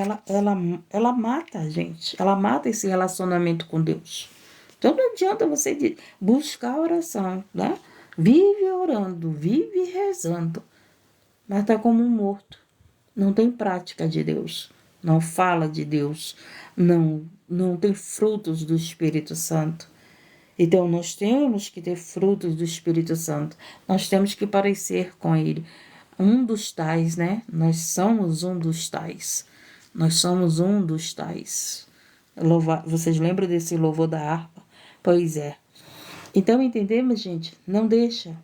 ela mata a gente. Ela mata esse relacionamento com Deus. Então não adianta você buscar a oração, né? Vive orando, vive rezando, mas está como um morto. Não tem prática de Deus, não fala de Deus, não tem frutos do Espírito Santo. Então, nós temos que ter frutos do Espírito Santo. Nós temos que parecer com Ele. Um dos tais, né? Nós somos um dos tais. Nós somos um dos tais. Vocês lembram desse louvor da harpa? Pois é. Então, entendemos, gente? Não deixa.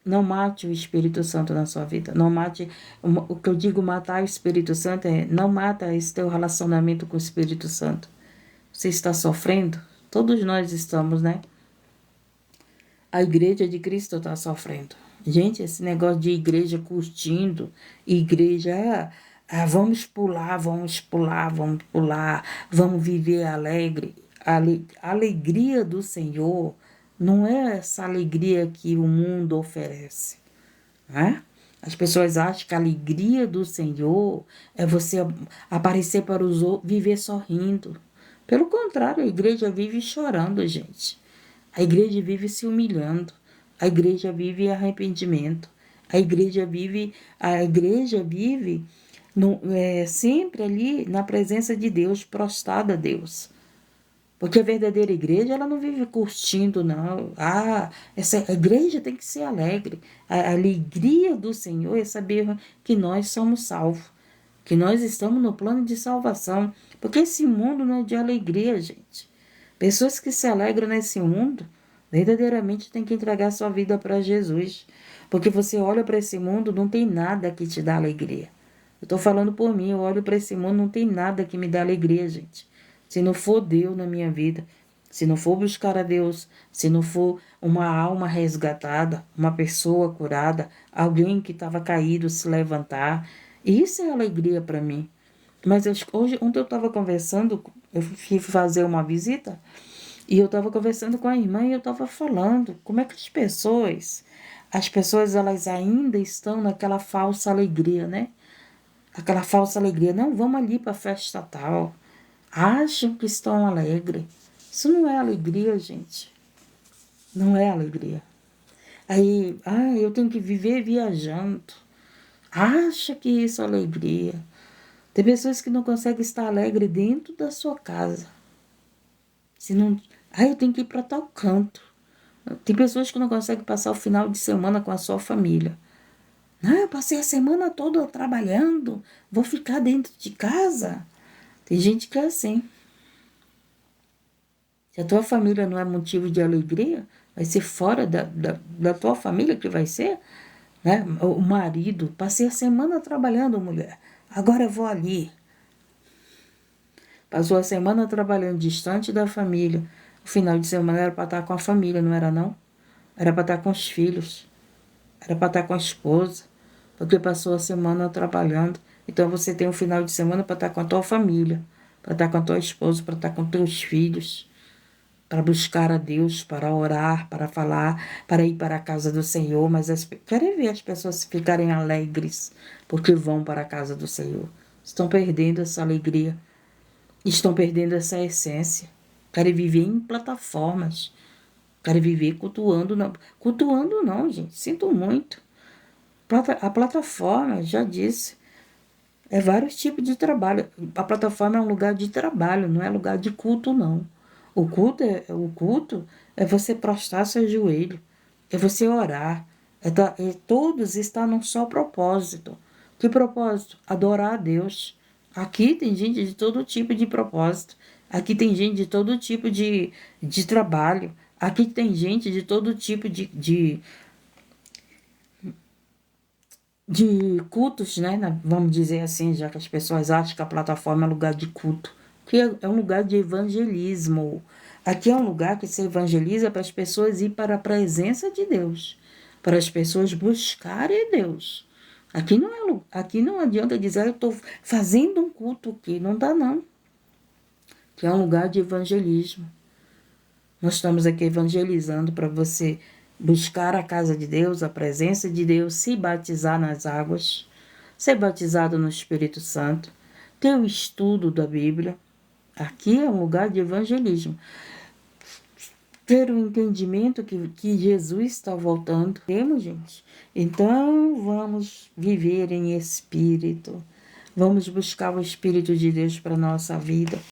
Não mate o Espírito Santo na sua vida. Não mate. O que eu digo matar o Espírito Santo é não mata esse teu relacionamento com o Espírito Santo. Você está sofrendo? Todos nós estamos, né? A igreja de Cristo está sofrendo. Gente, esse negócio de igreja curtindo, igreja, vamos pular, vamos pular, vamos pular, vamos viver alegre. A alegria do Senhor não é essa alegria que o mundo oferece, né? As pessoas acham que a alegria do Senhor é você aparecer para os outros, viver sorrindo. Pelo contrário, a igreja vive chorando, gente. A igreja vive se humilhando. A igreja vive arrependimento. A igreja vive sempre ali na presença de Deus, prostrada a Deus. Porque a verdadeira igreja, ela não vive curtindo, não. Essa igreja tem que ser alegre. A alegria do Senhor é saber que nós somos salvos, que nós estamos no plano de salvação. Porque esse mundo não é de alegria, gente. Pessoas que se alegram nesse mundo, verdadeiramente tem que entregar sua vida para Jesus. Porque você olha para esse mundo, não tem nada que te dá alegria. Eu estou falando por mim, eu olho para esse mundo, não tem nada que me dá alegria, gente. Se não for Deus na minha vida, se não for buscar a Deus, se não for uma alma resgatada, uma pessoa curada, alguém que estava caído se levantar, isso é alegria para mim. Mas ontem eu estava conversando, eu fui fazer uma visita, e eu estava conversando com a irmã e eu estava falando como é que as pessoas elas ainda estão naquela falsa alegria, né? Aquela falsa alegria, não, vamos ali para a festa tal. Acham que estão alegres. Isso não é alegria, gente. Não é alegria. Aí, eu tenho que viver viajando. Acha que isso é alegria. Tem pessoas que não conseguem estar alegre dentro da sua casa. Se não, eu tenho que ir para tal canto. Tem pessoas que não conseguem passar o final de semana com a sua família. Não, eu passei a semana toda trabalhando, vou ficar dentro de casa. Tem gente que é assim. Se a tua família não é motivo de alegria, vai ser fora da tua família que vai ser, né? O marido, passei a semana trabalhando, mulher, agora eu vou ali. Passou a semana trabalhando distante da família. O final de semana era para estar com a família, não era não? Era para estar com os filhos. Era para estar com a esposa. Porque passou a semana trabalhando. Então você tem um final de semana para estar com a tua família. Para estar com a tua esposa, para estar com teus filhos. Para buscar a Deus, para orar, para falar, para ir para a casa do Senhor. Mas querem ver as pessoas ficarem alegres porque vão para a casa do Senhor. Estão perdendo essa alegria. Estão perdendo essa essência. Querem viver em plataformas. Querem viver cultuando. Não. Cultuando não, gente. Sinto muito. A plataforma, já disse, é vários tipos de trabalho. A plataforma é um lugar de trabalho, não é lugar de culto, não. O culto é você prostrar seu joelho, é você orar, todos estão num só propósito. Que propósito? Adorar a Deus. Aqui tem gente de todo tipo de propósito. Aqui tem gente de todo tipo de trabalho. Aqui tem gente de todo tipo de cultos, né? Vamos dizer assim, já que as pessoas acham que a plataforma é lugar de culto, que é um lugar de evangelismo. Aqui é um lugar que se evangeliza para as pessoas ir para a presença de Deus, para as pessoas buscarem Deus. Aqui não adianta dizer eu estou fazendo um culto aqui, não dá não. Que é um lugar de evangelismo. Nós estamos aqui evangelizando para você buscar a casa de Deus, a presença de Deus, se batizar nas águas, ser batizado no Espírito Santo, ter o estudo da Bíblia. Aqui é um lugar de evangelismo. Ter o entendimento que Jesus está voltando. Temos, gente? Então, vamos viver em espírito. Vamos buscar o Espírito de Deus para a nossa vida.